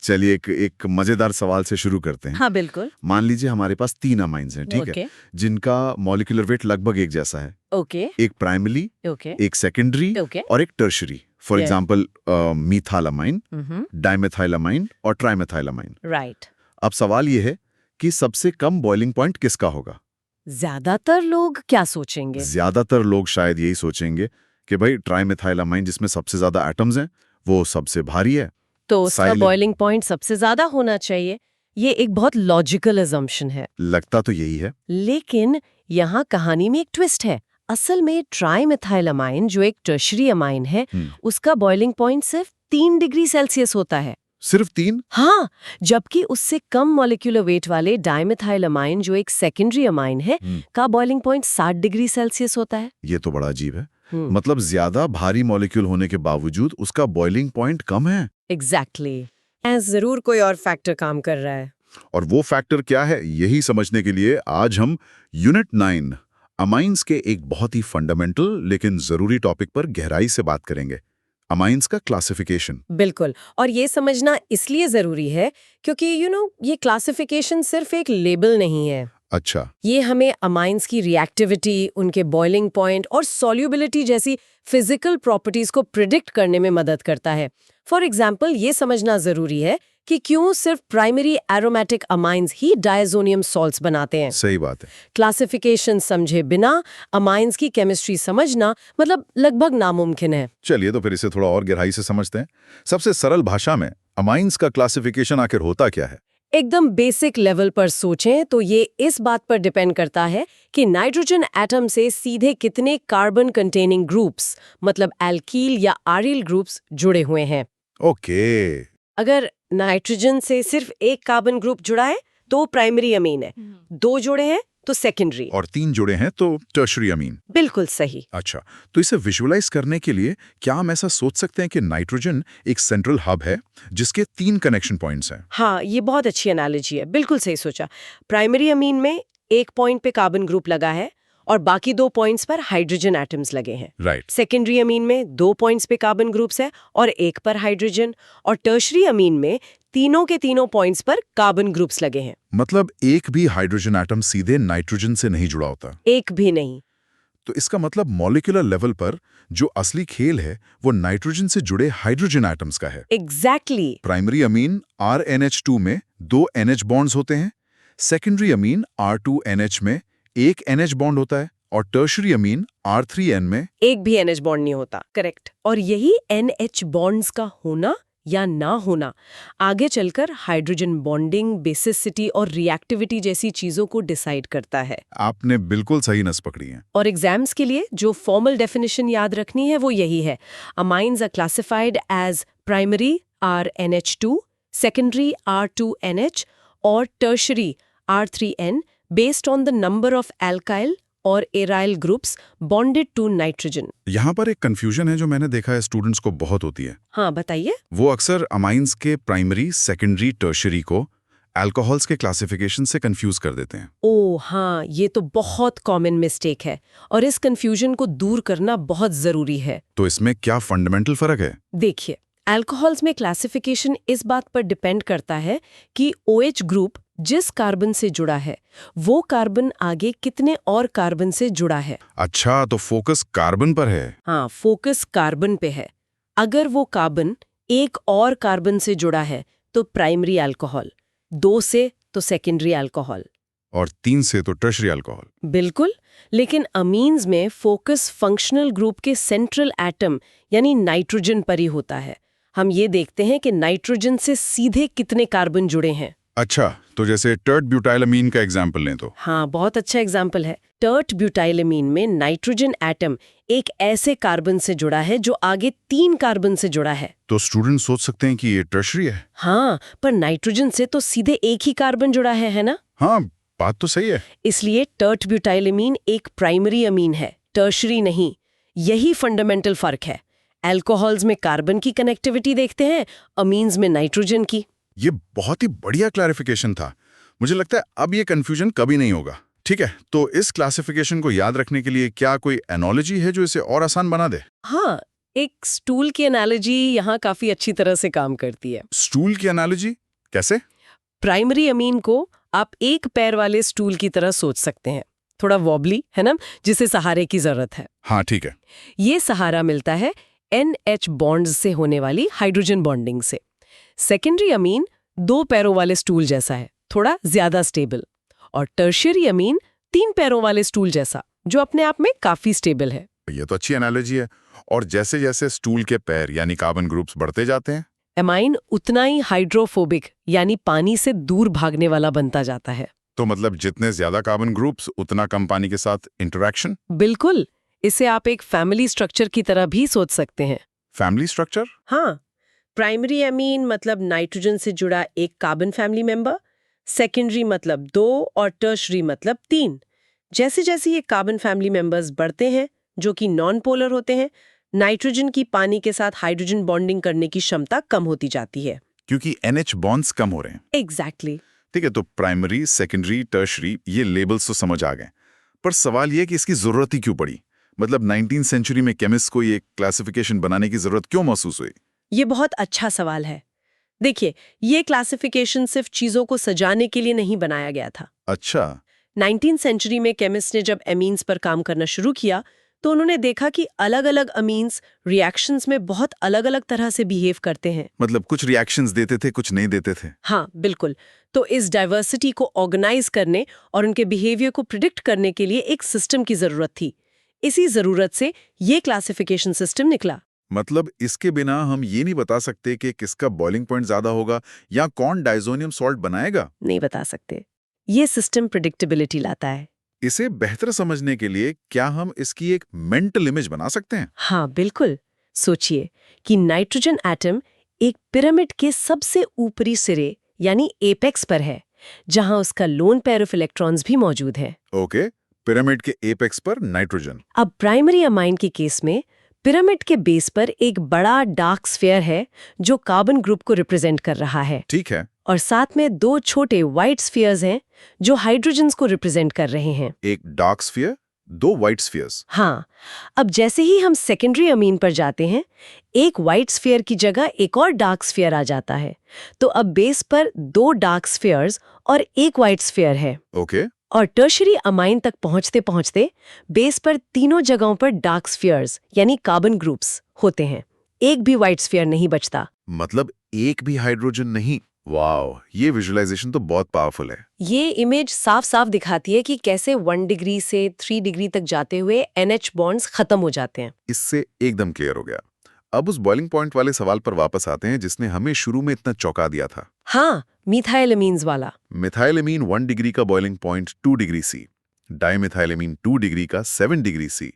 चलिए एक मजेदार सवाल से शुरू करते हैं। हाँ बिल्कुल। मान लीजिए हमारे पास 3 अमाइंस हैं, ठीक है, जिनका मॉलिक्यूलर वेट लगभग एक जैसा है। ओके। एक प्राइमरी, एक सेकेंडरी और एक टर्शरी। फॉर एग्जाम्पल मिथाइलमाइन, डाइमेथाइलमाइन और ट्राइमेथाइलमाइन। राइट। अब सवाल ये है कि सबसे कम बॉइलिंग पॉइंट किसका होगा? ज्यादातर लोग क्या सोचेंगे? ज्यादातर लोग शायद यही सोचेंगे कि भाई ट्राइमेथाइलमाइन जिसमें सबसे ज्यादा एटम्स हैं वो सबसे भारी है, तो उसका बॉइलिंग पॉइंट सबसे ज्यादा होना चाहिए। ये एक बहुत लॉजिकल अजम्पशन है। लगता तो यही है, लेकिन यहाँ कहानी में एक ट्विस्ट है। असल में ट्राइमेथाइलमाइन जो एक टर्शरी अमाइन है, उसका बॉइलिंग पॉइंट सिर्फ 3 डिग्री सेल्सियस होता है। सिर्फ 3? हाँ, जबकि उससे कम मॉलिक्यूलर वेट वाले डाइमेथाइलमाइन जो एक सेकेंडरी अमाइन है का बॉइलिंग पॉइंट 60 डिग्री सेल्सियस होता है। ये तो बड़ा अजीब है। मतलब ज्यादा भारी मॉलिक्यूल होने के बावजूद उसका बॉइलिंग पॉइंट कम है। एग्जैक्टली। जरूर कोई और फैक्टर काम कर रहा है। और वो फैक्टर क्या है, यही समझने के लिए आज हम यूनिट 9 अमाइंस के एक बहुत ही फंडामेंटल लेकिन जरूरी टॉपिक पर गहराई से बात करेंगे, अमाइंस का क्लासिफिकेशन। बिल्कुल, और ये समझना इसलिए जरूरी है क्योंकि ये क्लासिफिकेशन सिर्फ एक लेबल नहीं है। अच्छा। ये हमें अमाइंस की रिएक्टिविटी, उनके बॉइलिंग पॉइंट और सॉल्युबिलिटी जैसी फिजिकल प्रॉपर्टीज को प्रिडिक्ट करने में मदद करता है। फॉर एग्जाम्पल, ये समझना जरूरी है कि क्यों सिर्फ प्राइमरी एरोमेटिक अमाइंस ही डायज़ोनियम सॉल्ट्स बनाते हैं। सही बात है। क्लासिफिकेशन समझे बिना अमाइंस की केमिस्ट्री समझना मतलब लगभग नामुमकिन है। चलिए तो फिर इसे थोड़ा और गहराई से समझते हैं। सबसे सरल भाषा में अमाइंस का क्लासिफिकेशन आखिर होता क्या है? एकदम बेसिक लेवल पर सोचें तो ये इस बात पर डिपेंड करता है कि नाइट्रोजन एटम से सीधे कितने कार्बन कंटेनिंग ग्रुप्स, मतलब एल्कील या आरिल ग्रुप्स जुड़े हुए हैं। ओके। अगर नाइट्रोजन से सिर्फ एक कार्बन ग्रुप जुड़ा है तो प्राइमरी अमीन है, 2 जुड़े हैं तो सेकेंडरी, और 3 जुड़े हैं तो टर्शरी अमीन। बिल्कुल सही। अच्छा, तो इसे विजुअलाइज करने के लिए क्या हम ऐसा सोच सकते हैं कि नाइट्रोजन एक सेंट्रल हब है जिसके 3 कनेक्शन पॉइंट्स हैं? हाँ, ये बहुत अच्छी एनालॉजी है, बिल्कुल सही सोचा। प्राइमरी अमीन में एक पॉइंट पे कार्बन ग्रुप लगा है और बाकी 2 पॉइंट्स पर हाइड्रोजन एटम्स लगे हैं। राइट। सेकेंडरी अमीन में 2 पॉइंट्स पे कार्बन ग्रुप्स है और एक पर हाइड्रोजन, और टर्शरी अमीन में तीनों के तीनों पॉइंट्स पर कार्बन ग्रुप्स लगे हैं। मतलब एक भी हाइड्रोजन एटम सीधे नाइट्रोजन से नहीं जुड़ा होता? एक भी नहीं। तो इसका मतलब मॉलिक्यूलर लेवल पर जो असली खेल है वो नाइट्रोजन से जुड़े हाइड्रोजन एटम्स का है। एग्जैक्टली। प्राइमरी अमीन RNH2 में 2 NH बॉन्ड्स होते हैं, सेकेंडरी अमीन R2NH में 1 NH बॉन्ड होता है, और टर्शरी अमीन R3N में एक भी NH बॉन्ड नहीं होता। करेक्ट। और यही NH बॉन्ड्स का होना या ना होना आगे चलकर हाइड्रोजन बॉन्डिंग, बेसिसिटी और रिएक्टिविटी जैसी चीजों को डिसाइड करता है। आपने बिल्कुल सही नस पकड़ी है। और एग्जाम्स के लिए जो फॉर्मल डेफिनेशन याद रखनी है वो यही है: amines are classified as primary RNH2, secondary R2NH और tertiary R3N based on the number of alkyl और aryl groups bonded to nitrogen. यहाँ पर एक कंफ्यूजन है जो मैंने देखा है स्टूडेंट्स को बहुत होती है। हाँ बताइए। वो अक्सर अमाइंस के प्राइमरी, सेकेंडरी, टर्शरी को अल्कोहल्स के क्लासिफिकेशन से कंफ्यूज कर देते हैं। ओह हाँ, ये तो बहुत कॉमन मिस्टेक है और इस कंफ्यूजन को दूर करना बहुत जरूरी है। तो इसमें क्या फंडामेंटल फर्क है? देखिए, अल्कोहल्स में क्लासिफिकेशन इस बात पर डिपेंड करता है कि OH ग्रुप जिस कार्बन से जुड़ा है वो कार्बन आगे कितने और कार्बन से जुड़ा है। अच्छा, तो फोकस कार्बन पर है। हाँ, फोकस कार्बन पे है। अगर वो कार्बन एक और कार्बन से जुड़ा है तो प्राइमरी अल्कोहल, 2 से तो सेकेंडरी अल्कोहल, और 3 से तो टर्शरी अल्कोहल। बिल्कुल। लेकिन अमीन्स में फोकस फंक्शनल ग्रुप के सेंट्रल एटम यानी नाइट्रोजन पर ही होता है। हम ये देखते हैं कि नाइट्रोजन से सीधे कितने कार्बन जुड़े हैं। अच्छा, तो जैसे टर्ट ब्यूटाइलमीन का एग्जाम्पल लें तो? हाँ, बहुत अच्छा एग्जाम्पल है। टर्ट ब्यूटाइलमीन में नाइट्रोजन एटम एक ऐसे कार्बन से जुड़ा है जो आगे 3 कार्बन से जुड़ा है। तो स्टूडेंट सोच सकते हैं कि ये टर्शरी है। हाँ, पर नाइट्रोजन से तो सीधे एक ही कार्बन जुड़ा है ना? हाँ, बात तो सही है। इसलिए टर्ट ब्यूटाइलमीन एक प्राइमरी अमीन है, टर्शरी नहीं। यही फंडामेंटल फर्क है। अल्कोहल्स में कार्बन की कनेक्टिविटी देखते हैं, अमीन्स में नाइट्रोजन की। ये बहुत ही बढ़िया क्लैरिफिकेशन था। मुझे लगता है अब ये कंफ्यूजन कभी नहीं होगा। ठीक है, तो इस क्लासिफिकेशन को याद रखने के लिए क्या कोई एनोलॉजी है जो इसे और आसान बना दे? हाँ, एक स्टूल की एनालॉजी यहाँ काफी अच्छी तरह से काम करती है। स्टूल की एनालॉजी कैसे? प्राइमरी अमीन को आप एक पैर वाले स्टूल की तरह सोच सकते हैं, थोड़ा वॉबली है ना, जिसे सहारे की जरूरत है। हाँ ठीक है। ये सहारा मिलता है NH बॉन्ड्स से होने वाली हाइड्रोजन बॉन्डिंग से। सेकेंडरी अमीन दो पैरों वाले स्टूल जैसा है, थोड़ा ज्यादा स्टेबल। और टर्शियरी अमीन तीन पैरों वाले स्टूल जैसा, जो अपने आप में काफी स्टेबल है। ये तो अच्छी एनालॉजी है। और जैसे जैसे स्टूल के पैर यानी कार्बन ग्रुप्स बढ़ते जाते हैं, एमाइन उतना ही हाइड्रोफोबिक यानी पानी से दूर भागने वाला बनता जाता है। तो मतलब जितने ज्यादा कार्बन ग्रुप्स उतना कम पानी के साथ इंटरेक्शन। बिल्कुल, इसे आप एक फैमिली स्ट्रक्चर की तरह भी सोच सकते हैं। Family structure? हाँ, प्राइमरी अमीन मतलब नाइट्रोजन से जुड़ा एक कार्बन फैमिली मेंबर, सेकेंडरी मतलब 2 और टर्शरी मतलब 3। जैसे जैसे ये कार्बन फैमिली मेंबर्स बढ़ते हैं, जो कि नॉन पोलर होते हैं, नाइट्रोजन की पानी के साथ हाइड्रोजन बॉन्डिंग करने की क्षमता कम होती जाती है। क्योंकि NH बॉन्ड्स कम हो रहे हैं। एग्जैक्टली। ठीक है, तो प्राइमरी, सेकेंडरी, टर्शरी ये लेबल्स तो समझ आ गए, पर सवाल ये कि इसकी जरूरत ही क्यों पड़ी? मतलब 19वीं सेंचुरी में केमिस्ट को ये क्लासिफिकेशन बनाने की जरूरत क्यों महसूस हुई? ये बहुत अच्छा सवाल है। देखिए, ये क्लासिफिकेशन सिर्फ चीजों को सजाने के लिए नहीं बनाया गया था। अच्छा। 19वीं सेंचुरी में केमिस्ट ने जब एमीन्स पर काम करना शुरू किया, तो उन्होंने देखा कि अलग-अलग अमीन्स रिएक्शंस में बहुत अलग-अलग तरह से बिहेव करते हैं। मतलब कुछ रिएक्शंस देते थे, कुछ नहीं देते थे। हाँ, बिल्कुल। तो इस डाइवर्सिटी को ऑर्गेनाइज करने और उनके बिहेवियर को प्रिडिक्ट करने के लिए एक सिस्टम की जरूरत थी। इसी जरूरत से ये क्लासिफिकेशन सिस्टम निकला। मतलब इसके बिना हम ये नहीं बता सकते कि किसका बॉइलिंग पॉइंट ज्यादा होगा या कौन डाइजोनियम सॉल्ट बनाएगा। नहीं बता सकते। ये सिस्टम प्रिडिक्टेबिलिटी लाता है। इसे बेहतर समझने के लिए क्या हम इसकी एक मेंटल इमेज बना सकते हैं? हाँ, बिल्कुल। सोचिए कि नाइट्रोजन एटम एक पिरामिड के सबसे ऊपरी सिरे यानी एपेक्स पर है, जहां उसका लोन पेयर ऑफ इलेक्ट्रॉन्स भी मौजूद है। ओके, पिरामिड के एपेक्स पर नाइट्रोजन। अब प्राइमरी अमाइन के केस में पिरामिड के बेस पर एक बड़ा डार्क स्फीयर है जो कार्बन ग्रुप को रिप्रेजेंट कर रहा है, ठीक है। और साथ में दो छोटे व्हाइट स्फीयर्स हैं जो हाइड्रोजन्स को रिप्रेजेंट कर रहे हैं। एक डार्क स्फीयर, दो व्हाइट स्फीयर्स। हाँ, अब जैसे ही हम सेकेंडरी अमीन पर जाते हैं, एक व्हाइट स्फीयर की जगह एक और डार्क स्फीयर आ जाता है। तो अब बेस पर दो डार्क स्फीयर्स और एक व्हाइट स्फीयर है। ओके। और टर्शरी अमाइन तक पहुंचते पहुंचते बेस पर तीनों जगहों पर डार्क स्फीयर्स यानी कार्बन ग्रुप्स होते हैं। एक भी व्हाइट स्फीयर नहीं बचता। मतलब एक भी हाइड्रोजन नहीं। वाओ, ये विजुअलाइजेशन तो बहुत पावरफुल है। ये इमेज साफ साफ दिखाती है कि कैसे 1 डिग्री से 3 डिग्री तक जाते हुए NH बॉन्ड्स खत्म हो जाते हैं। इससे एकदम क्लियर हो गया। अब उस बॉइलिंग पॉइंट वाले सवाल पर वापस आते हैं जिसने हमें शुरू में इतना चौंका दिया था। हाँ, मिथाइलअमीन्स वाला। मिथाइलएमीन 1 डिग्री का boiling point 2 degree C, dimethylamine 2 degree का 7 डिग्री सी,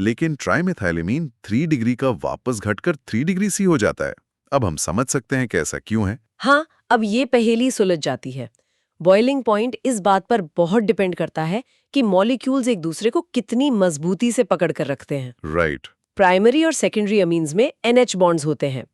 लेकिन ट्राइमिथाइलएमीन 3 डिग्री का वापस घटकर 3 डिग्री सी हो जाता है। अब हम समझ सकते हैं कि ऐसा क्यों है। हाँ, अब ये पहेली सुलझ जाती है। बॉइलिंग पॉइंट इस बात पर बहुत डिपेंड करता है कि मॉलिक्यूल्स एक दूसरे को कितनी मजबूती से पकड़ कर रखते हैं। राइट। प्राइमरी और सेकेंडरी अमीन्स में NH बॉन्ड्स होते हैं।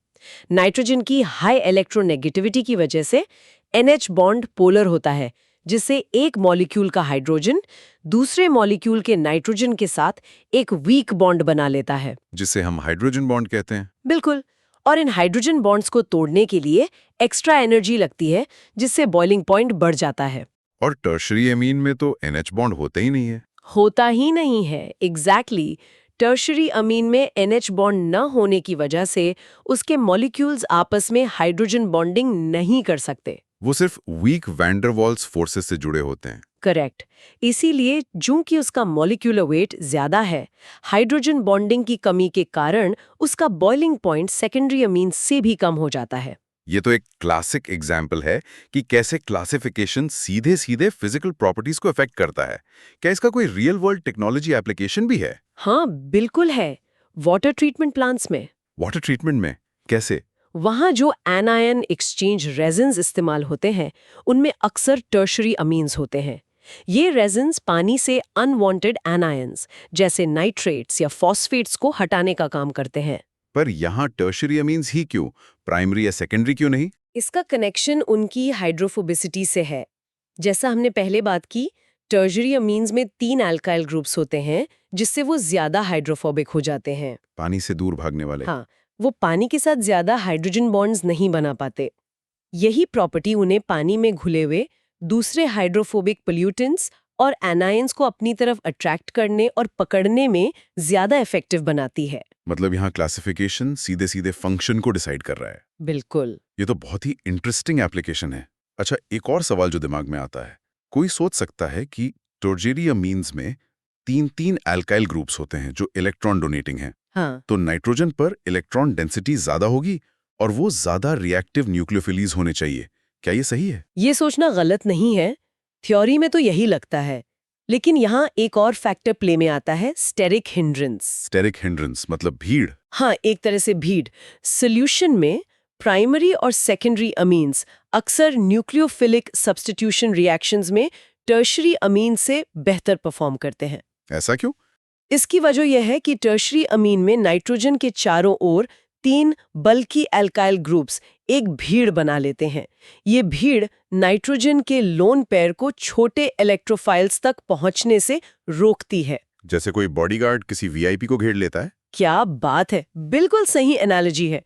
नाइट्रोजन की हाई इलेक्ट्रोनेगेटिविटी की वजह से NH बॉन्ड पोलर होता है, जिससे एक मॉलिक्यूल का हाइड्रोजन दूसरे मॉलिक्यूल के नाइट्रोजन के साथ एक वीक बॉन्ड बना लेता है, जिसे हम हाइड्रोजन बॉन्ड कहते हैं। बिल्कुल। और इन हाइड्रोजन बॉन्ड्स को तोड़ने के लिए एक्स्ट्रा एनर्जी लगती है, जिससे बॉइलिंग पॉइंट बढ़ जाता है। और टर्शरी एमीन में तो NH बॉन्ड होते ही नहीं है। होता ही नहीं है, एग्जैक्टली। टर्शरी अमीन में NH बॉन्ड न होने की वजह से उसके मॉलिक्यूल्स आपस में हाइड्रोजन बॉन्डिंग नहीं कर सकते। वो सिर्फ weak van der Waals forces से जुड़े होते हैं। करेक्ट। इसीलिए चूंकि उसका मॉलिक्यूलर वेट ज्यादा है, हाइड्रोजन बॉन्डिंग की कमी के कारण उसका बॉइलिंग पॉइंट सेकेंडरी अमीन से भी कम हो जाता है। ये तो एक क्लासिक एग्जाम्पल है कि कैसे क्लासिफिकेशन सीधे सीधे फिजिकल प्रॉपर्टीज को अफेक्ट करता है। क्या इसका कोई रियल वर्ल्ड टेक्नोलॉजी एप्लीकेशन भी है? हाँ, बिल्कुल है। वाटर ट्रीटमेंट प्लांट्स में। वाटर ट्रीटमेंट में कैसे? वहाँ जो एनायन एक्सचेंज रेजिन्स इस्तेमाल होते हैं, उनमें अक्सर टर्शरी अमीन्स होते हैं। ये रेजिन्स पानी से अनवांटेड एनायंस जैसे नाइट्रेट्स या फॉस्फेट्स को हटाने का काम करते हैं। पर यहाँ टर्शरी अमीन्स ही क्यों, प्राइमरी या सेकेंडरी क्यों नहीं? इसका कनेक्शन उनकी हाइड्रोफोबिसिटी से है। जैसा हमने पहले बात की, टर्शरी अमीन्स में 3 अल्काइल ग्रुप्स होते हैं जिससे वो ज्यादा हाइड्रोफोबिक हो जाते हैं। पानी से दूर भागने वाले। हाँ, वो पानी के साथ ज्यादा हाइड्रोजन बॉन्ड्स नहीं बना पाते। यही प्रॉपर्टी उन्हें पानी में घुले हुए दूसरे हाइड्रोफोबिक पोल्यूटेंट्स और एनायंस को अपनी तरफ अट्रैक्ट करने और पकड़ने में ज्यादा इफेक्टिव बनाती है। मतलब यहाँ क्लासिफिकेशन सीधे सीधे फंक्शन को डिसाइड कर रहा है। बिल्कुल। ये तो बहुत ही इंटरेस्टिंग एप्लीकेशन है। अच्छा, एक और सवाल जो दिमाग में आता है, कोई सोच सकता है कि टर्शियरी अमीन्स में 3 एल्काइल ग्रुप्स होते हैं जो इलेक्ट्रॉन डोनेटिंग हैं। हाँ, तो नाइट्रोजन पर इलेक्ट्रॉन डेंसिटी ज्यादा होगी और वो ज्यादा रिएक्टिव न्यूक्लियोफिलीज होने चाहिए। क्या ये सही है? ये सोचना गलत नहीं है। थ्योरी में तो यही लगता है, लेकिन यहाँ एक और फैक्टर प्ले में आता है, स्टेरिक हिंड्रेंस। स्टेरिक हिंड्रेंस मतलब भीड़। हाँ, एक तरह से भीड़। सॉल्यूशन में प्राइमरी और सेकेंडरी अमीन्स अक्सर न्यूक्लियोफिलिक सब्स्टिट्यूशन रिएक्शंस में टर्शियरी अमीन से बेहतर परफॉर्म करते हैं। ऐसा क्यों? इसकी वजह यह है कि टर्शियरी अमीन में नाइट्रोजन के चारों ओर 3 बल्कि एल्काइल ग्रुप्स एक भीड़ बना लेते हैं। ये भीड़ नाइट्रोजन के लोन पेयर को छोटे इलेक्ट्रोफाइल्स तक पहुंचने से रोकती है। जैसे कोई बॉडीगार्ड किसी वीआईपी को घेर लेता है। क्या बात है, बिल्कुल सही एनालॉजी है।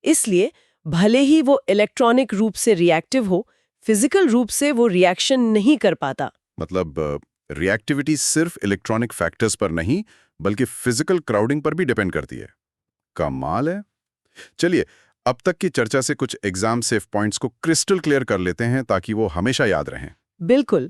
इसलिए भले ही वो इलेक्ट्रॉनिक रूप से रिएक्टिव हो, फिजिकल रूप से वो रिएक्शन नहीं कर पाता। मतलब रिएक्टिविटी सिर्फ इलेक्ट्रॉनिक फैक्टर्स पर नहीं बल्कि फिजिकल क्राउडिंग पर भी डिपेंड करती है। कमाल है। चलिए, अब तक की चर्चा से कुछ एग्जाम सेफ पॉइंट्स को क्रिस्टल क्लियर कर लेते हैं ताकि वो हमेशा याद रहें। बिल्कुल।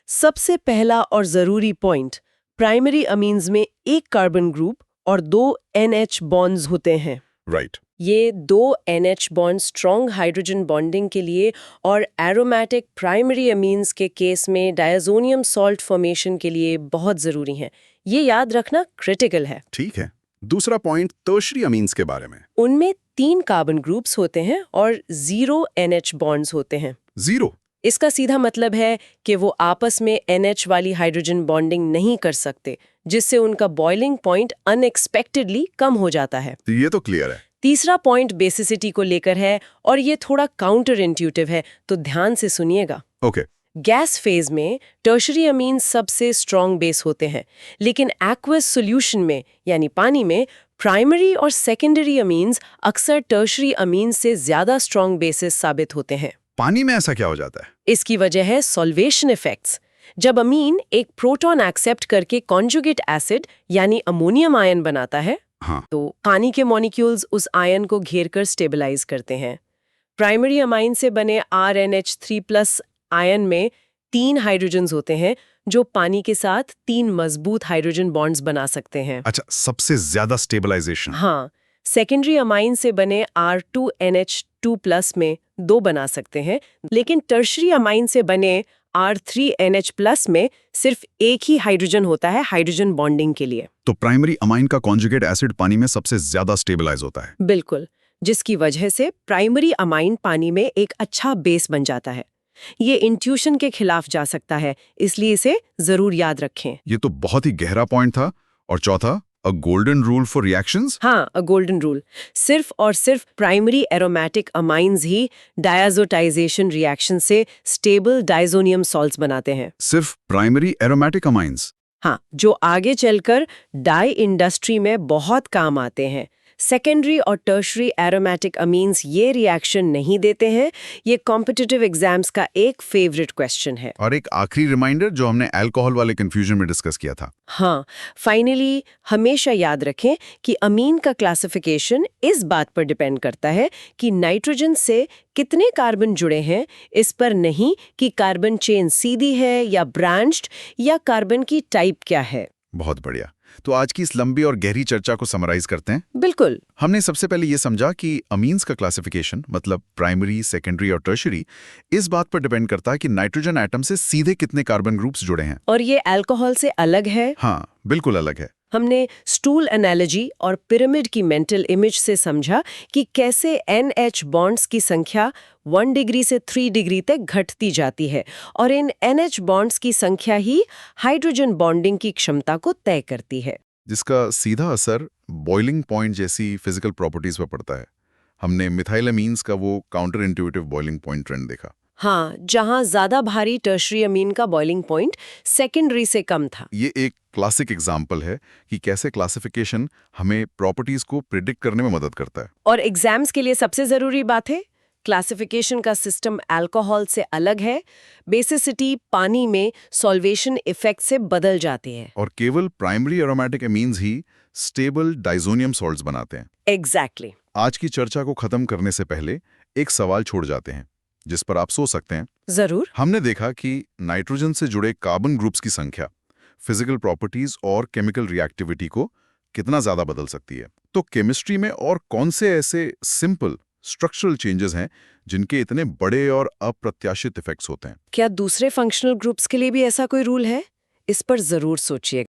सबसे पहला और जरूरी पॉइंट, प्राइमरी अमीन्स में एक कार्बन ग्रुप और 2 NH बॉन्ड्स होते हैं। राइट। ये 2 NH bond strong hydrogen bonding के लिए और एरोमेटिक प्राइमरी अमीन्स के केस में डायज़ोनियम सॉल्ट फॉर्मेशन के लिए बहुत ज़रूरी हैं। ये याद रखना क्रिटिकल है। ठीक है। दूसरा पॉइंट टर्शियरी अमीन्स के बारे में। उनमें 3 कार्बन ग्रुप्स होते हैं और 0 NH बॉन्ड्स होते हैं। 0? इसका सीधा मतलब है कि वो आपस में NH वाली हाइड्रोजन बॉन्डिंग नहीं कर सकते, जिससे उनका बॉइलिंग पॉइंट अनएक्सपेक्टेडली कम हो जाता है। ये तो क्लियर है। तीसरा पॉइंट बेसिसिटी को लेकर है और ये थोड़ा काउंटर इंट्यूटिव है, तो ध्यान से सुनिएगा। ओके। गैस फेज में टर्शियरी अमीन सबसे स्ट्रॉन्ग बेस होते हैं, लेकिन एक्वस सॉल्यूशन में यानी पानी में प्राइमरी और सेकेंडरी अमीन्स अक्सर टर्शियरी अमीन से ज्यादा स्ट्रॉन्ग बेसिस साबित होते हैं। पानी में ऐसा क्या हो जाता है? इसकी वजह है सॉल्वेशन इफेक्ट्स। जब अमीन एक प्रोटॉन एक्सेप्ट करके कॉन्जुगेट एसिड यानी अमोनियम आयन बनाता है, हाँ। तो पानी के मॉलिक्यूल्स उस आयन को घेरकर स्टेबलाइज करते हैं। प्राइमरी अमाइन से बने RNH3+ आयन में 3 हाइड्रोजन्स होते हैं जो पानी के साथ 3 मजबूत हाइड्रोजन बॉन्ड्स बना सकते हैं। अच्छा, सबसे ज्यादा स्टेबलाइजेशन। हाँ, सेकेंडरी अमाइन से बने R2NH2+ में 2 बना सकते हैं, लेकिन टर्शियरी अमाइन से बने R3NH+ में सिर्फ एक ही हाइड्रोजन होता है हाइड्रोजन बॉन्डिंग के लिए। तो प्राइमरी अमाइन का कॉन्जुगेट एसिड पानी में सबसे ज्यादा स्टेबलाइज होता है। बिल्कुल, जिसकी वजह से प्राइमरी अमाइन पानी में एक अच्छा बेस बन जाता है। ये इंट्यूशन के खिलाफ जा सकता है, इसलिए इसे जरूर याद रखें। ये तो बहुत ही गहरा पॉइंट था। और चौथा, अ गोल्डन रूल फॉर रिएक्शंस। हाँ, अ गोल्डन रूल। सिर्फ और सिर्फ प्राइमरी एरोमेटिक अमाइंस ही डायजोटाइजेशन रिएक्शन से स्टेबल डायज़ोनियम सॉल्ट्स बनाते हैं। सिर्फ प्राइमरी एरोमेटिक अमाइंस? हाँ, जो आगे चलकर डाई इंडस्ट्री में बहुत काम आते हैं। सेकेंडरी और टर्शियरी एरोमेटिक अमीन्स ये रिएक्शन नहीं देते हैं। ये कॉम्पिटिटिव एग्जाम्स का एक फेवरेट क्वेश्चन है। और एक आखिरी रिमाइंडर जो हमने अल्कोहल वाले कंफ्यूजन में डिस्कस किया था। हाँ, फाइनली हमेशा याद रखें कि अमीन का क्लासिफिकेशन इस बात पर डिपेंड करता है कि नाइट्रोजन से कितने कार्बन जुड़े हैं, इस पर नहीं कि कार्बन चेन सीधी है या ब्रांच्ड या कार्बन की टाइप क्या है। बहुत बढ़िया। तो आज की इस लंबी और गहरी चर्चा को समराइज करते हैं। बिल्कुल। हमने सबसे पहले ये समझा कि अमीन्स का क्लासिफिकेशन मतलब प्राइमरी, सेकेंडरी और टर्शियरी इस बात पर डिपेंड करता है कि नाइट्रोजन एटम से सीधे कितने कार्बन ग्रुप्स जुड़े हैं। और ये अल्कोहल से अलग है। हाँ, बिल्कुल अलग है। हमने स्टूल एनालॉजी और पिरामिड की मेंटल इमेज से समझा कि कैसे NH बॉन्ड्स की संख्या 1 डिग्री से 3 डिग्री तक घटती जाती है और इन NH बॉन्ड्स की संख्या ही हाइड्रोजन बॉन्डिंग की क्षमता को तय करती है, जिसका सीधा असर बॉइलिंग पॉइंट जैसी फिजिकल प्रॉपर्टीज पर पड़ता है। हमने मिथाइल अमीन्स का वो counter intuitive boiling point trend देखा। हाँ, जहां ज्यादा भारी टर्शरी अमीन का बॉइलिंग पॉइंट सेकेंडरी से कम था। ये एक क्लासिक एग्जाम्पल है कि कैसे क्लासिफिकेशन हमें प्रॉपर्टीज को प्रिडिक्ट करने में मदद करता है। और एग्जाम्स के लिए सबसे जरूरी बात है, क्लासिफिकेशन का सिस्टम अल्कोहल से अलग है। बेसिसिटी पानी में सॉल्वेशन इफेक्ट से बदल जाती है। और केवल प्राइमरी एरोमेटिक एमीन्स ही स्टेबल डाइजोनियम सॉल्ट्स बनाते हैं। एग्जैक्टली। आज की चर्चा को खत्म करने से पहले एक सवाल छोड़ जाते हैं जिस पर आप सोच सकते हैं। जरूर। हमने देखा कि नाइट्रोजन से जुड़े कार्बन ग्रुप्स की संख्या फिजिकल प्रॉपर्टीज और केमिकल रिएक्टिविटी को कितना ज्यादा बदल सकती है। तो केमिस्ट्री में और कौन से ऐसे सिंपल स्ट्रक्चरल चेंजेस हैं जिनके इतने बड़े और अप्रत्याशित इफेक्ट्स होते हैं? क्या दूसरे फंक्शनल ग्रुप्स के लिए भी ऐसा कोई रूल है? इस पर जरूर सोचिए।